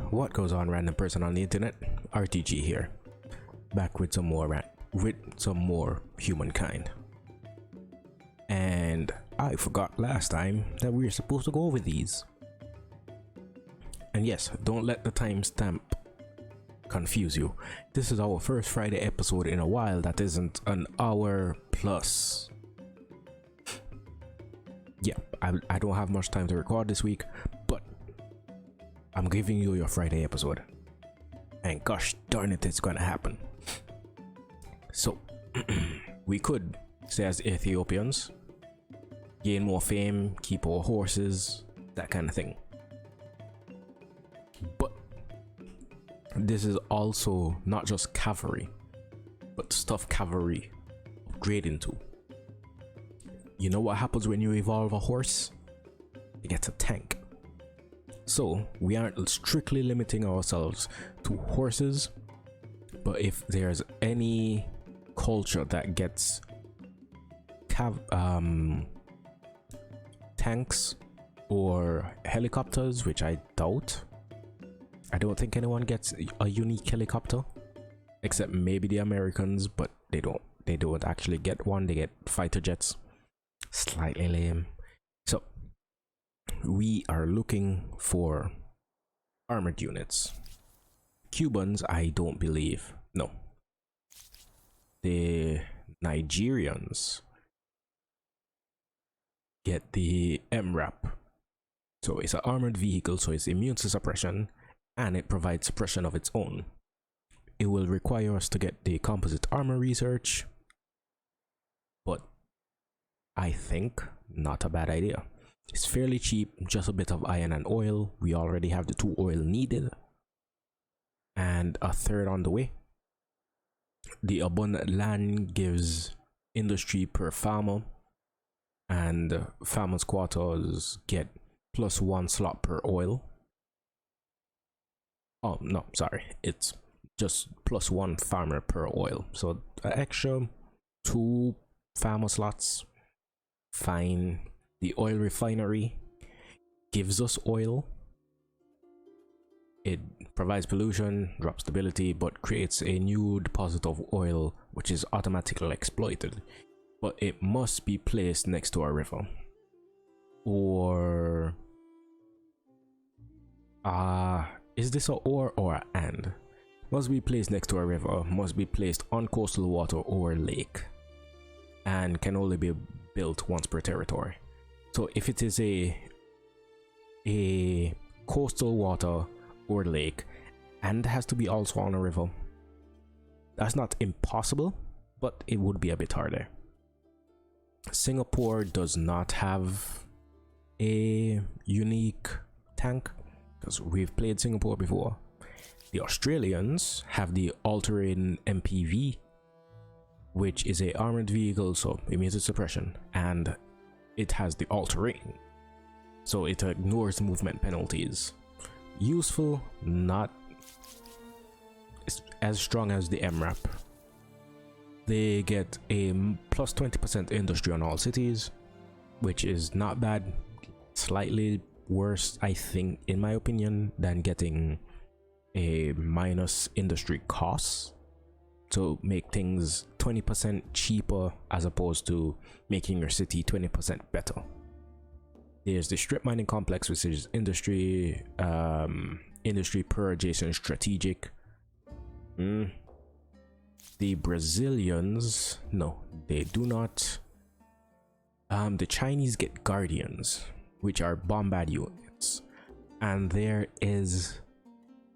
What goes on, random person on the internet? RTG here, back with some more humankind. And I forgot last time that we were supposed to go over these. And yes, don't let the timestamp confuse you. This is our first Friday episode in a while that isn't an hour plus. Yeah, I don't have much time to record this week, but I'm giving you your Friday episode. And gosh darn it, it's gonna happen. So, we could say as Ethiopians, gain more fame, keep our horses, that kind of thing. But this is also not just cavalry, but stuff cavalry upgrade into. You know what happens when you evolve a horse? It gets a tank. So we aren't strictly limiting ourselves to horses, but if there's any culture that gets tanks or helicopters, which I doubt. I don't think anyone gets a unique helicopter, except maybe the Americans, but they don't actually get one. They get fighter jets. Slightly lame. So we are looking for armored units. Cubans, I don't believe. No. The Nigerians get the MRAP. So it's an armored vehicle, so it's immune to suppression, and it provides suppression of its own. It will require us to get the composite armor research, but I think not a bad idea. It's fairly cheap, just a bit of iron and oil. We already have the 2 oil needed, and a third on the way. The abundant land gives industry per farmer, and farmers' quarters get +1 slot per oil. Oh no, sorry, it's just +1 farmer per oil, so an extra 2 farmer slots. Fine. The oil refinery gives us oil. It provides pollution, drops stability, but creates a new deposit of oil which is automatically exploited, but it must be placed next to a river. Or is this a or a and? Must be placed next to a river, must be placed on coastal water or lake, and can only be built once per territory. So if it is a coastal water or lake and has to be also on a river, that's not impossible, but it would be a bit harder. Singapore does not have a unique tank because we've played Singapore before. The Australians have the all-terrain MPV, which is a armored vehicle, so immune to suppression, and it has the all-terrain, so it ignores movement penalties. Useful, not as strong as the MRAP. They get a +20% industry on all cities, which is not bad. Slightly worse, I think, in my opinion, than getting a minus industry costs. To make things 20% cheaper as opposed to making your city 20% better. There's the strip mining complex, which is industry per adjacent strategic. The Brazilians, no, they do not. The Chinese get guardians, which are bombard units, and there is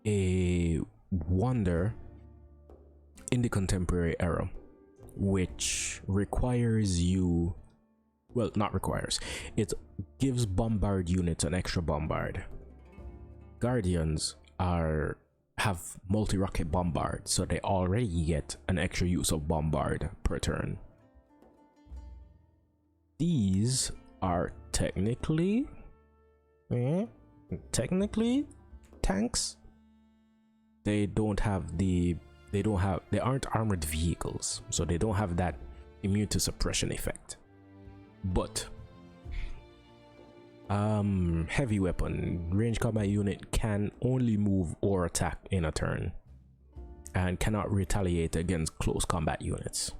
a wonder in the contemporary era which requires you, well, not requires, it gives bombard units an extra bombard. Guardians have multi-rocket bombard, so they already get an extra use of bombard per turn. These are technically tanks. They aren't armored vehicles, so they don't have that immune to suppression effect. But Heavy weapon. Range combat unit can only move or attack in a turn and cannot retaliate against close combat units.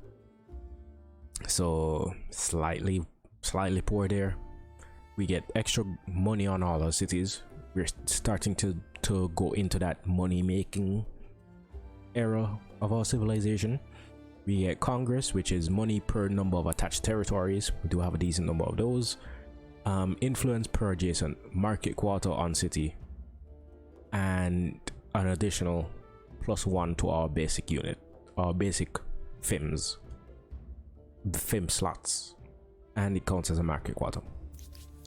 So slightly poor there. We get extra money on all our cities. We're starting to go into that money making era of our civilization. We get Congress, which is money per number of attached territories. We do have a decent number of those. Influence per adjacent market quarter on city, and an additional +1 to our basic unit, our basic FIM slots, and it counts as a market quarter.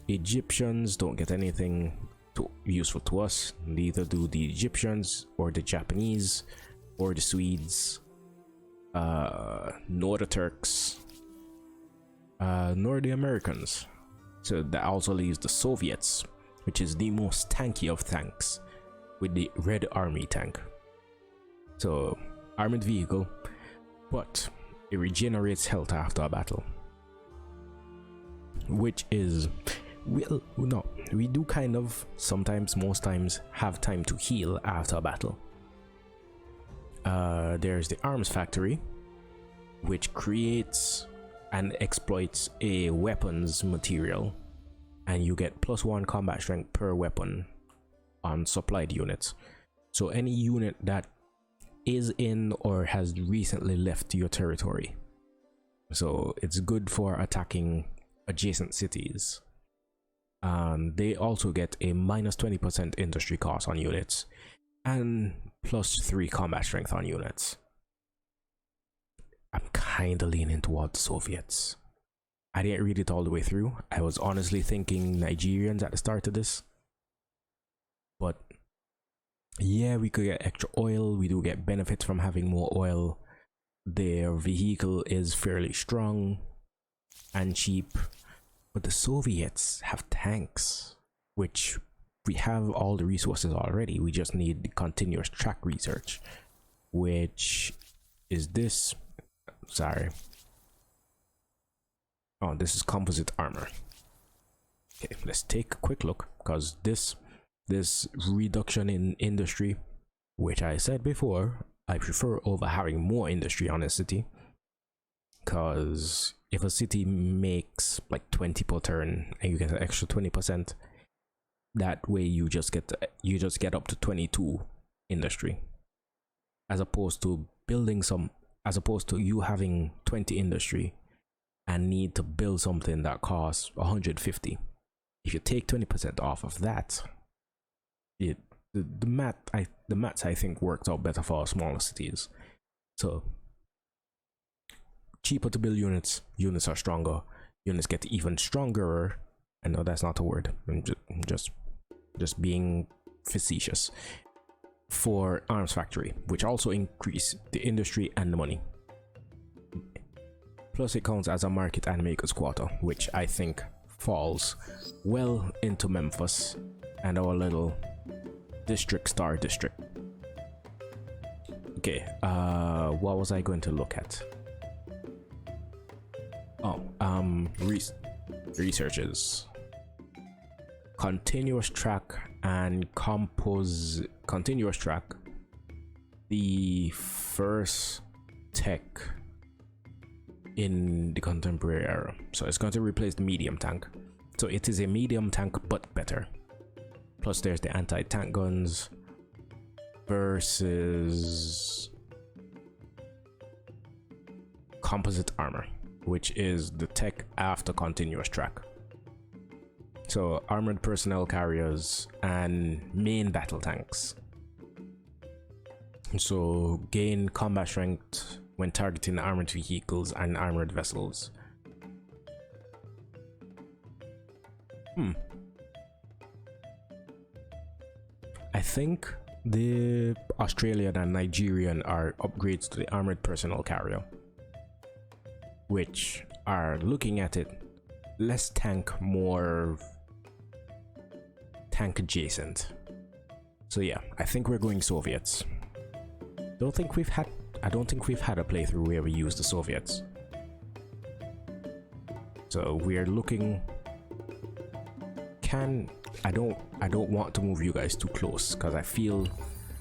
Egyptians don't get anything useful to us. Neither do the Egyptians or the Japanese or the Swedes, nor the Turks, nor the Americans. So that also leaves the Soviets, which is the most tanky of tanks, with the Red Army tank. So armored vehicle, but it regenerates health after a battle, which is, well, no, we do kind of sometimes, most times, have time to heal after a battle. There's the arms factory, which creates and exploits a weapons material, and you get +1 combat strength per weapon on supplied units. So any unit that is in or has recently left your territory, so it's good for attacking adjacent cities. They also get a -20% industry cost on units and +3 combat strength on units. I'm kind of leaning towards the Soviets. I didn't read it all the way through. I was honestly thinking Nigerians at the start of this, but yeah, we could get extra oil. We do get benefits from having more oil. Their vehicle is fairly strong and cheap, but the Soviets have tanks, which we have all the resources already. We just need the continuous track research, which is this. Sorry. Oh, this is composite armor. Okay, let's take a quick look, because this reduction in industry, which I said before, I prefer over having more industry on a city, because if a city makes like 20 per turn and you get an extra 20%, that way you just get up to 22 industry, as opposed to you having 20 industry and need to build something that costs 150. If you take 20% off of that, the maths I think works out better for smaller cities. So cheaper to build units are stronger, units get even stronger. I know that's not a word, I'm just being facetious. For arms factory, which also increase the industry and the money. Plus it counts as a market and makers quarter, which I think falls well into Memphis and our little star district. Okay, what was I going to look at? Oh, researches. Continuous track and continuous track, the first tech in the contemporary era. So it's going to replace the medium tank. So it is a medium tank but better. Plus there's the anti-tank guns versus composite armor, which is the tech after continuous track. So armored personnel carriers and main battle tanks. So gain combat strength when targeting armored vehicles and armored vessels. I think the Australian and Nigerian are upgrades to the armored personnel carrier, which are, looking at it, less tank, more tank adjacent. So yeah, I think we're going Soviets. I don't think we've had a playthrough where we used the Soviets. So we're looking I don't want to move you guys too close because I feel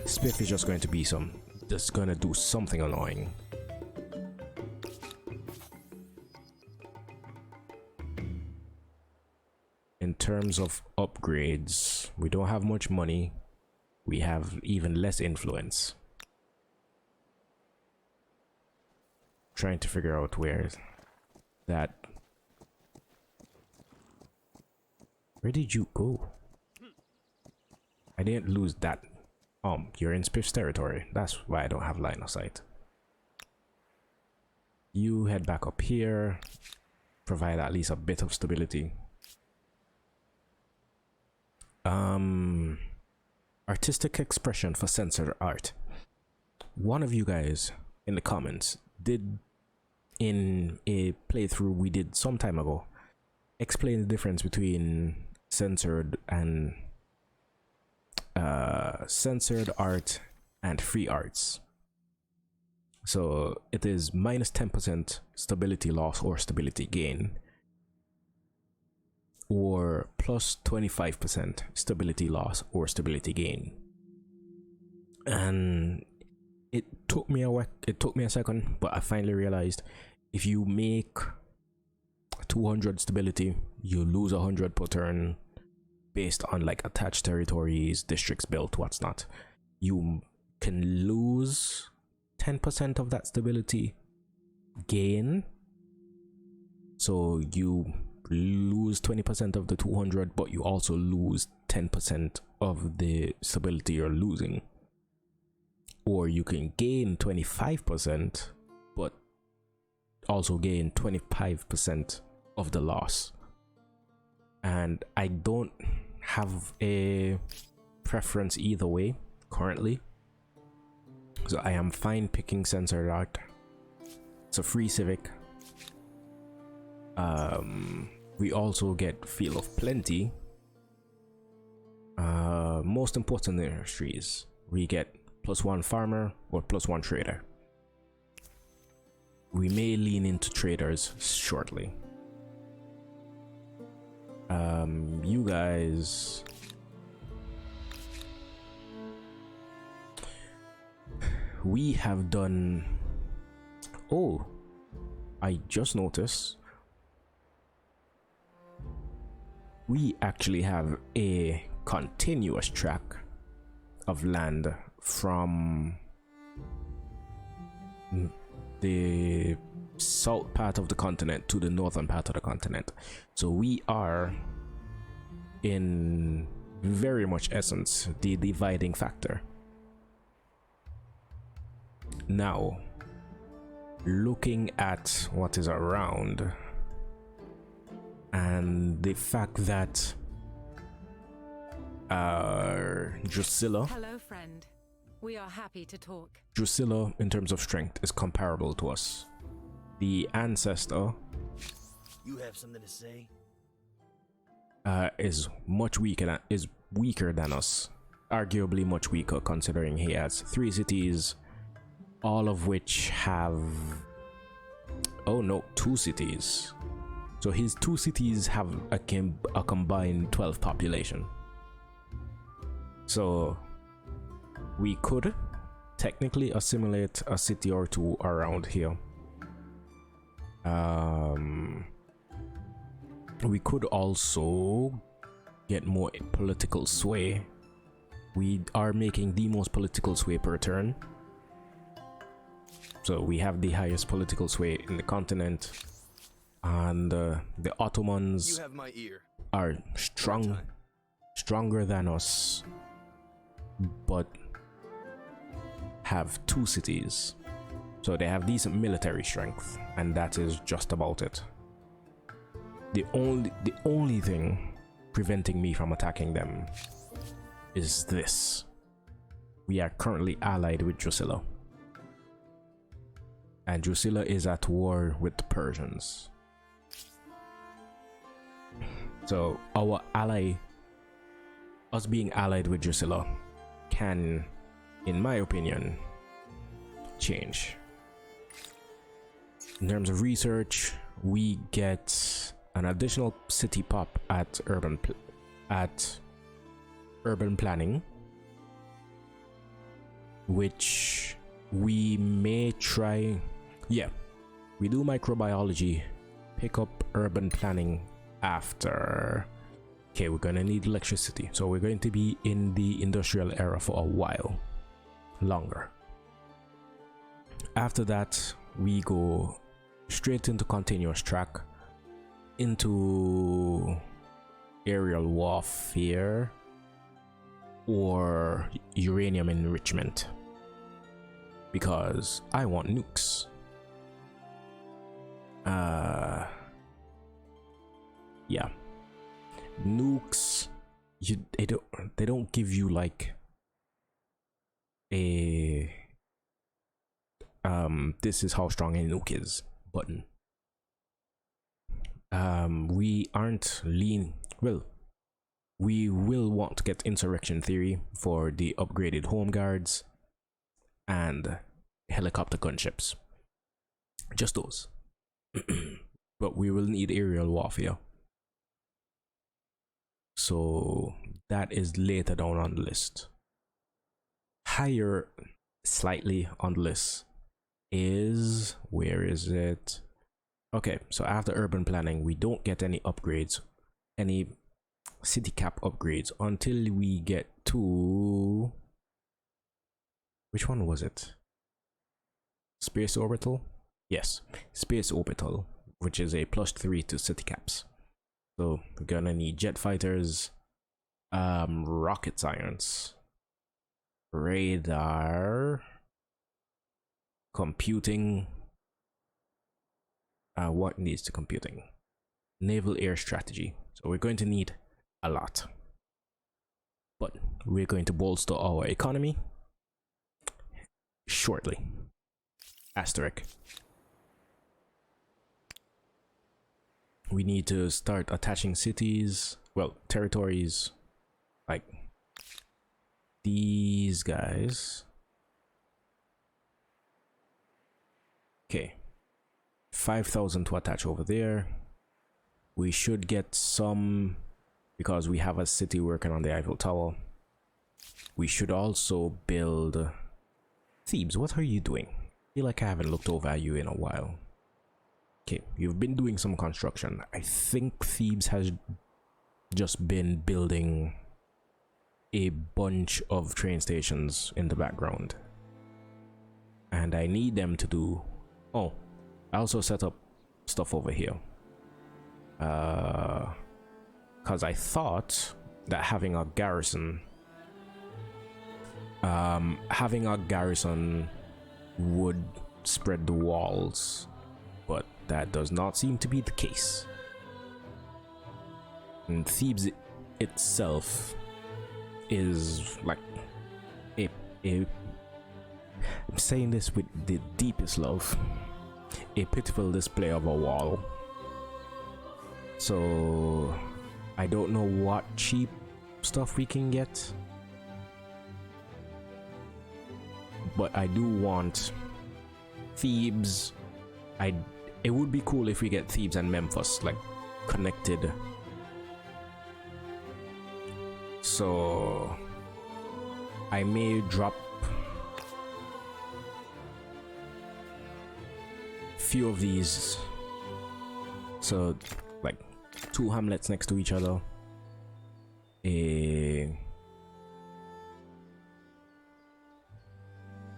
Spiff is just going to be just gonna do something annoying. In terms of upgrades, we don't have much money. We have even less influence. Trying to figure out where that. Where did you go? I didn't lose that. You're in Spiff's territory. That's why I don't have line of sight. You head back up here. Provide at least a bit of stability. Artistic expression for censored art. One of you guys in the comments did, in a playthrough we did some time ago, explain the difference between censored and censored art and free arts. So it is minus 10% stability loss or stability gain, or plus 25% stability loss or stability gain. And it took me a second, but I finally realized if you make 200 stability, you lose 100 per turn based on like attached territories, districts built, what's not. You can lose 10% of that stability gain, so you lose 20% of the 200, but you also lose 10% of the stability you're losing. Or you can gain 25% but also gain 25% of the loss. And I don't have a preference either way currently, so I am fine picking censored art. It's a free civic. We also get Feel of Plenty. Most important industries, we get +1 farmer or +1 trader. We may lean into traders shortly. You guys, we have done, oh, I just noticed we actually have a continuous track of land from the south part of the continent to the northern part of the continent. So we are, in very much essence, the dividing factor. Now, looking at what is around and the fact that Drusilla, hello friend, we are happy to talk. Drusilla in terms of strength is comparable to us. The ancestor, you have something to say? is weaker than us, arguably much weaker, considering he has 3 cities, all of which have, oh no, 2 cities. So his 2 cities have a combined 12 population. So we could technically assimilate a city or 2 around here. We could also get more political sway. We are making the most political sway per turn. So we have the highest political sway in the continent. And the Ottomans are stronger than us, but have 2 cities. So they have decent military strength, and that is just about it. The only thing preventing me from attacking them is this. We are currently allied with Drusilla. And Drusilla is at war with the Persians. So our ally, us being allied with Drusilla, can, in my opinion, change. In terms of research, we get an additional city pop at at urban planning, which we may try. Yeah, we do microbiology, pick up urban planning after. Okay, we're gonna need electricity, so we're going to be in the industrial era for a while longer. After that, we go straight into continuous track, into aerial warfare or uranium enrichment, because I want nukes. Yeah, nukes, they don't give you like a this is how strong a nuke is button. We aren't well, we will want to get insurrection theory for the upgraded home guards and helicopter gunships, just those. But we will need aerial warfare, so that is later down on the list. Higher slightly on the list is, where is it? Okay, so after urban planning, we don't get any upgrades, any city cap upgrades until we get to, which one was it? Space orbital? Yes, space orbital, which is a +3 to city caps. So we're gonna need jet fighters, rocket science, radar, computing. What needs to computing? Naval air strategy. So we're going to need a lot, but we're going to bolster our economy shortly. Asterisk. We need to start attaching cities, well, territories, like these guys. Okay, 5,000 to attach over there. We should get some, because we have a city working on the Eiffel Tower. We should also build Thebes. What are you doing? I feel like I haven't looked over at you in a while. Okay, you've been doing some construction. I think Thebes has just been building a bunch of train stations in the background, and I need them to do. Oh, I also set up stuff over here, because I thought that having a garrison would spread the walls, but that does not seem to be the case. And Thebes itself is like I'm saying this with the deepest love, a pitiful display of a wall. So I don't know what cheap stuff we can get, but I do want Thebes. It would be cool if we get Thebes and Memphis like connected. So I may drop few of these, so like 2 hamlets next to each other.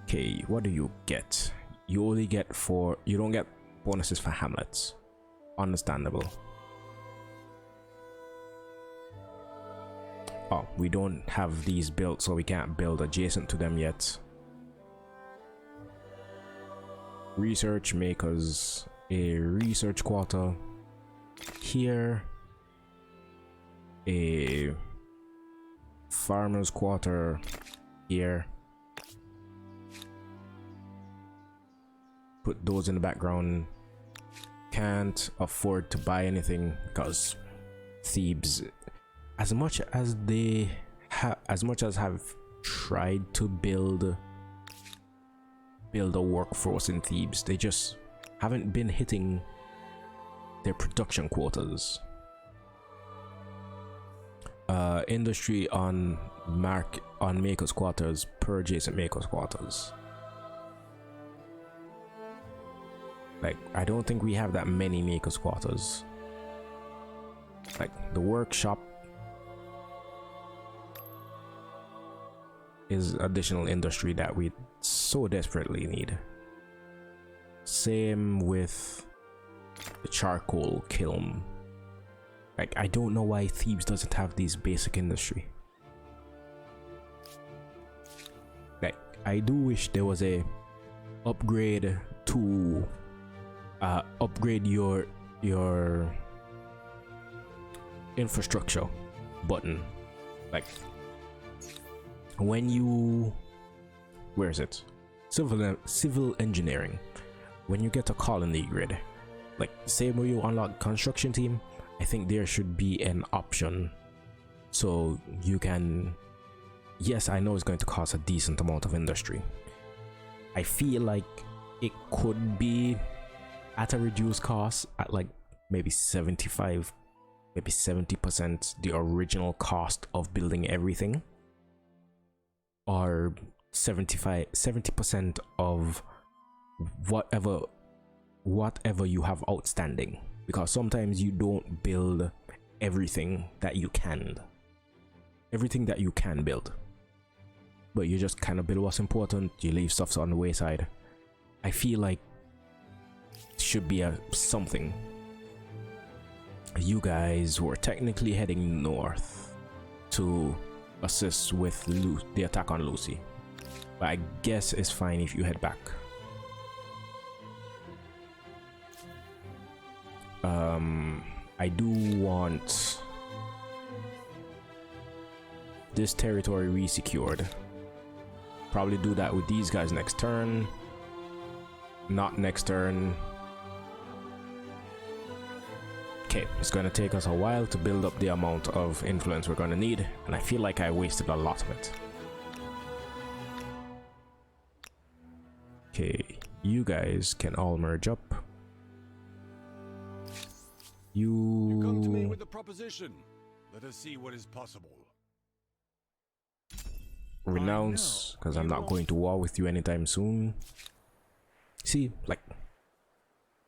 Okay, what do you get? You only get you don't get bonuses for hamlets. Understandable. Oh, we don't have these built, so we can't build adjacent to them yet. Research, make us a research quarter here, a farmer's quarter here. Put those in the background. Can't afford to buy anything because Thebes, as much as have tried to build a workforce in Thebes, they just haven't been hitting their production quotas. industry on Maker's Quarters per adjacent Maker's Quarters. Like, I don't think we have that many Maker's Quarters. Like, the workshop is additional industry that we so desperately need. Same with the charcoal kiln. Like, I don't know why Thebes doesn't have these basic industry. Like, I do wish there was a upgrade to upgrade your infrastructure button. Like, when you, where is it? Civil engineering. When you get a colony grid, like same way you unlock construction team, I think there should be an option so you can, yes, I know it's going to cost a decent amount of industry. I feel like it could be at a reduced cost at like maybe 75, maybe 70% the original cost of building everything, or 70% of whatever you have outstanding, because sometimes you don't build everything that you can build, but you just kind of build what's important, you leave stuff on the wayside. I feel like it should be something. You guys were technically heading north to assist with the attack on Lucy, but I guess it's fine if you head back. I do want this territory resecured. Probably do that with these guys next turn. Not next turn. Okay, it's gonna take us a while to build up the amount of influence we're gonna need, and I feel like I wasted a lot of it. Okay, you guys can all merge up. You come to me with a proposition. Let us see what is possible. Renounce, because I'm not going to war with you anytime soon. See, like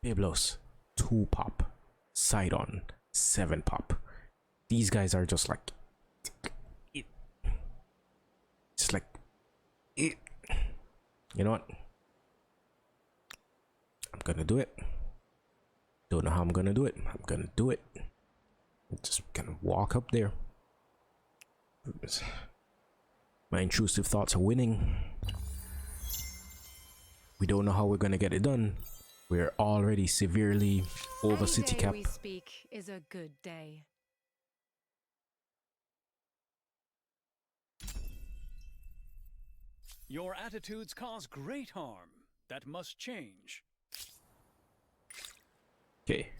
Byblos, 2 pop, Sidon, 7 pop. These guys are just like, just like, you know what? I'm gonna do it. Don't know how I'm gonna do it. I'm gonna do it. I'm just gonna walk up there. My intrusive thoughts are winning. We don't know how we're gonna get it done. We're already severely over city cap. Any day we speak is a good day. Your attitudes cause great harm. That must change. Okay.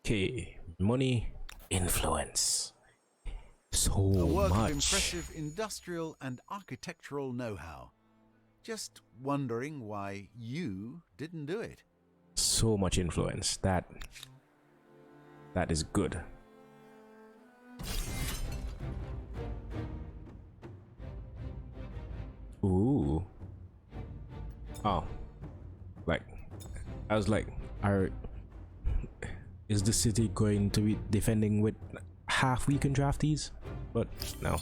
Okay. Money, influence. So A work much. of impressive industrial and architectural know-how. Just wondering why you didn't do it. So much influence. That is good. Ooh. Oh. Like, I was like, is the city going to be defending with half weakened draftees? But no.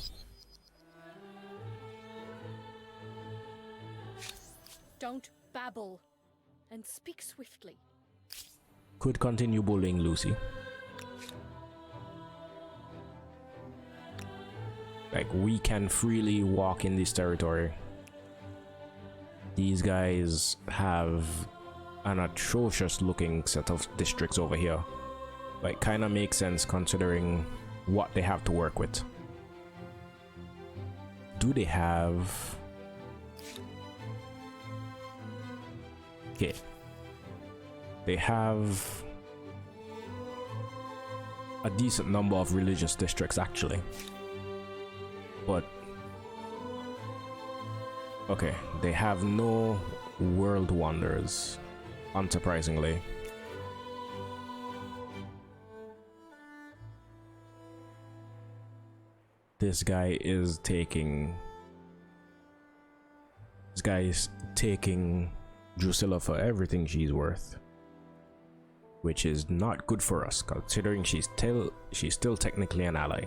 Don't babble, and speak swiftly. Could continue bullying Lucy. Like, we can freely walk in this territory. These guys have an atrocious looking set of districts over here. Like, kind of makes sense considering what they have to work with. Do they have... Okay. They have a decent number of religious districts actually. But okay, they have no world wonders, unsurprisingly. This guy is taking Drusilla for everything she's worth, which is not good for us considering she's still technically an ally.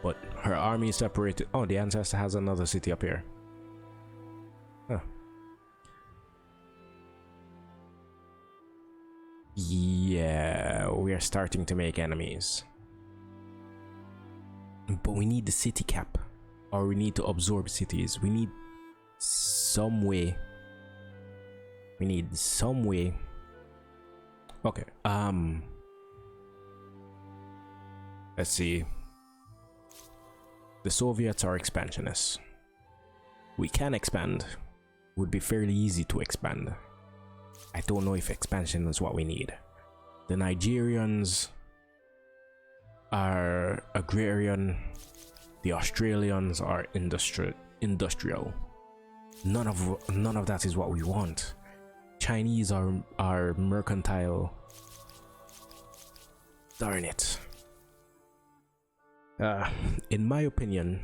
But her army is separated. Oh, the ancestor has another city up here. Huh. Yeah, we are starting to make enemies. But we need the city cap. Or we need to absorb cities. We need some way. Okay. Let's see. The Soviets are expansionists. We can expand. Would be fairly easy to expand. I don't know if expansion is what we need. The Nigerians are agrarian. The Australians are industrial. None of that is what we want. Chinese are mercantile. Darn it. In my opinion,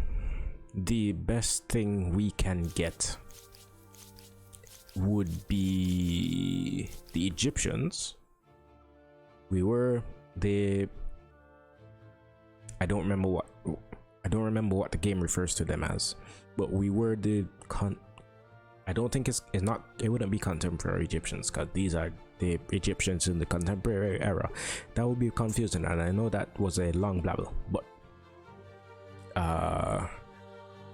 the best thing we can get would be the Egyptians. We were the I don't remember what the game refers to them as, but we were the I don't think it wouldn't be contemporary Egyptians, because these are the Egyptians in the contemporary era. That would be confusing, and I know that was a long blabble, but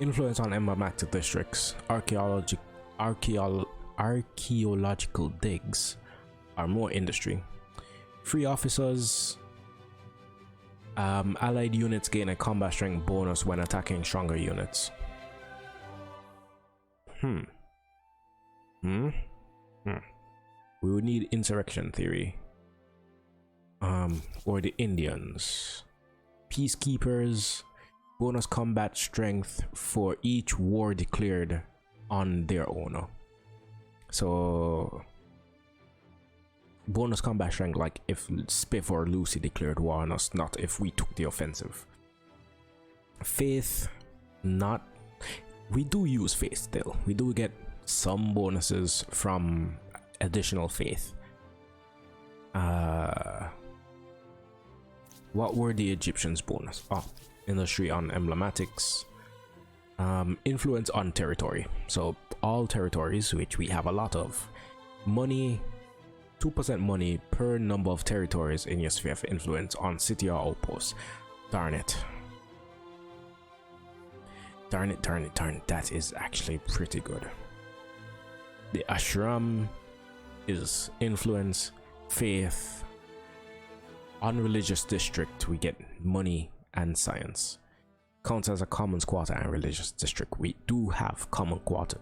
influence on emblematic districts, archaeological digs are more industry. Free officers, allied units gain a combat strength bonus when attacking stronger units. We would need insurrection theory. Or the Indians. Peacekeepers, bonus combat strength for each war declared on their owner. So bonus combat strength, like if Spiff or Lucy declared war on us, not if we took the offensive. Faith, not. We do use faith still. We do get some bonuses from additional faith. What were the Egyptians' bonus? Oh, industry on emblematics. Influence on territory. So all territories, which we have a lot of. Money, 2% money per number of territories in your sphere of influence on city or outpost. Darn it. Darn it. That is actually pretty good. The ashram is influence, faith. On religious district, we get money and science. Counts as a commons quarter and religious district. We do have common quarter.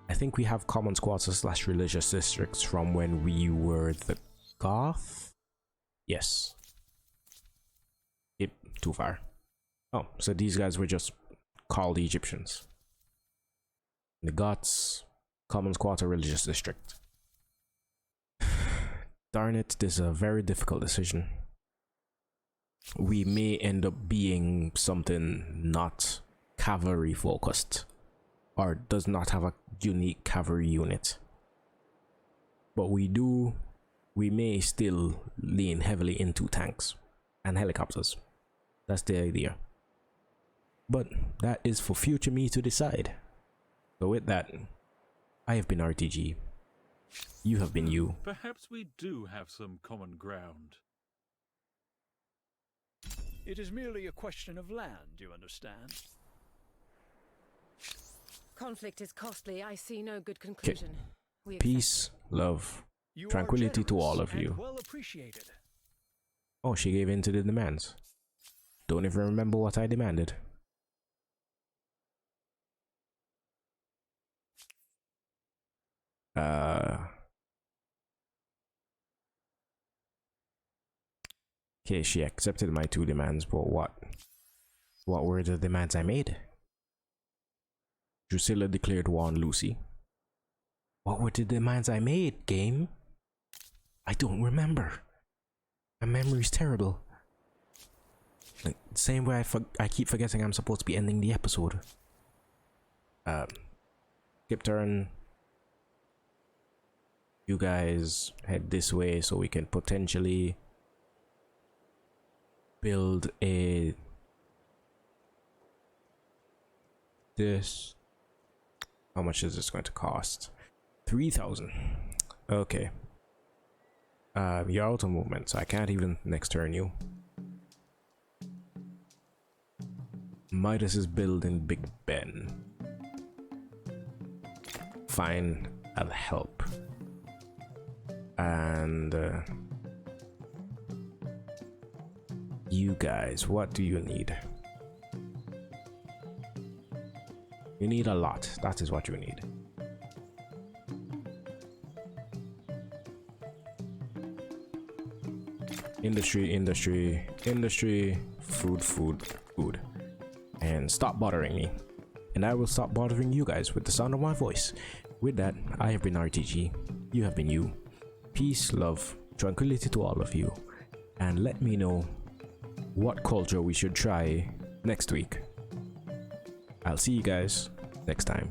I think we have commons quarter / religious districts from when we were the Goth. Yes. Yep, too far. Oh, so these guys were just called the Egyptians. The Goths, commons quarter, religious district. Darn it, this is a very difficult decision. We may end up being something not cavalry focused, or does not have a unique cavalry unit. But we may still lean heavily into tanks and helicopters. That's the idea. But that is for future me to decide. So with that, I have been RTG. You have been you. Perhaps we do have some common ground. It is merely a question of land, you understand? Conflict is costly. I see no good conclusion. We Peace, love, You tranquility are to all generous of you. and well appreciated. Oh, she gave in to the demands. Don't even remember what I demanded. Okay, she accepted my 2 demands, but what were the demands I made? Drusilla declared war on Lucy. What were the demands I made, game? I don't remember. My memory's terrible. Like, same way I keep forgetting I'm supposed to be ending the episode. Skip turn. You guys head this way so we can potentially build a this. How much is this going to cost? 3,000. Okay. You're out of movement, so I can't even next turn you. Midas is building Big Ben. Fine, I'll help. And you guys, what do you need? You need a lot. That is what you need. Industry, industry, industry, food, food, food. And stop bothering me. And I will stop bothering you guys with the sound of my voice. With that, I have been RTG. You have been you. Peace, love, tranquility to all of you. And let me know what culture we should try next week. I'll see you guys next time.